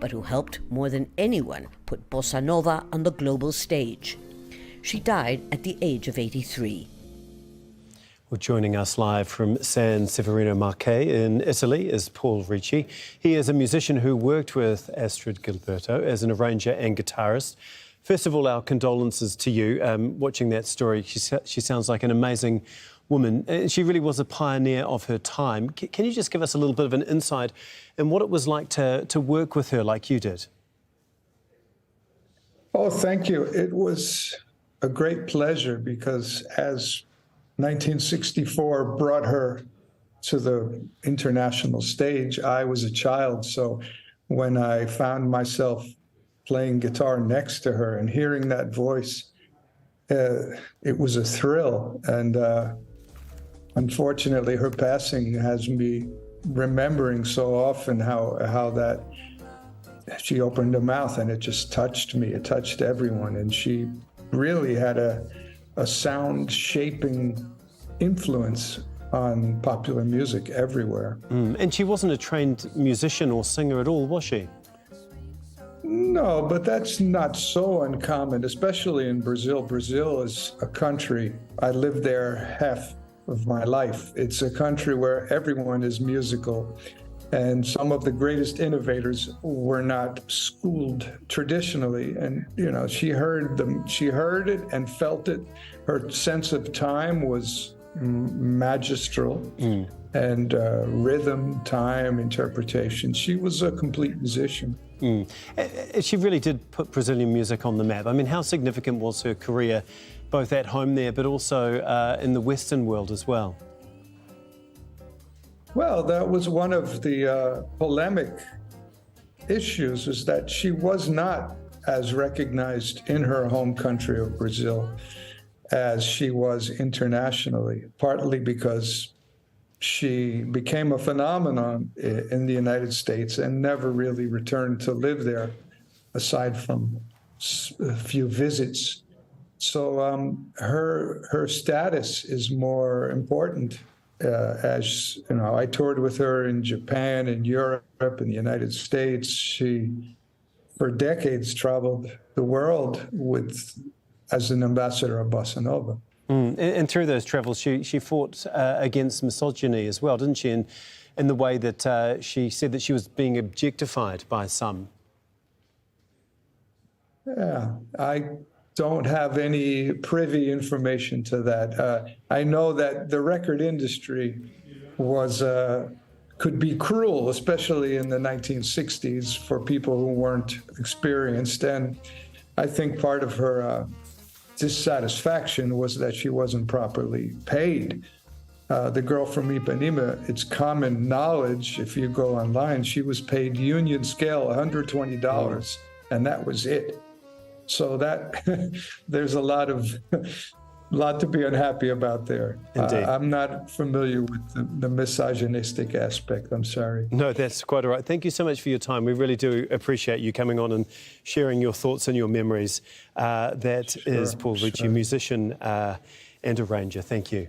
but who helped more than anyone put bossa nova on the global stage. She died at the age of 83. Well, joining us live from San Severino Marche in Italy is Paul Ricci. He is a musician who worked with ASTRUD GILBERTO as an arranger and guitarist. First of all, our condolences to you. Watching that story, she sounds like an amazing woman. She really was a pioneer of her time. Can you just give us a little bit of an insight in what it was like to work with her like you did? Oh, thank you. It was a great pleasure because as 1964 brought her to the international stage, I was a child. So when I found myself playing guitar next to her and hearing that voice, it was a thrill. And unfortunately, her passing has me remembering so often how that she opened her mouth and it just touched me. It touched everyone. And she really had a sound-shaping influence on popular music everywhere. And she wasn't a trained musician or singer at all, was she? No, but that's not so uncommon, especially in Brazil. Brazil is a country, I lived there half of my life. It's a country where everyone is musical. And some of the greatest innovators were not schooled traditionally. And, you know, she heard it and felt it. Her sense of time was magistral. And rhythm, time, interpretation. She was a complete musician. She really did put Brazilian music on the map. I mean, how significant was her career, both at home there, but also in the Western world as well? Well, that was one of the polemic issues, is that she was not as recognized in her home country of Brazil as she was internationally, partly because she became a phenomenon in the United States and never really returned to live there, aside from a few visits. So her status is more important. As you know, I toured with her in Japan, in Europe, in the United States. She, for decades, traveled the world as an ambassador of bossa nova. And through those travels, she fought against misogyny as well, didn't she? In the way that she said that she was being objectified by some. Yeah, I don't have any privy information to that. I know that the record industry could be cruel, especially in the 1960s, for people who weren't experienced. And I think part of her dissatisfaction was that she wasn't properly paid. The girl from Ipanema, it's common knowledge, if you go online, she was paid union scale $120, and that was it. So that there's a lot to be unhappy about there. I'm not familiar with the misogynistic aspect. I'm sorry. No, that's quite all right. Thank you so much for your time. We really do appreciate you coming on and sharing your thoughts and your memories. That is Paul Ricci, musician and arranger. Thank you.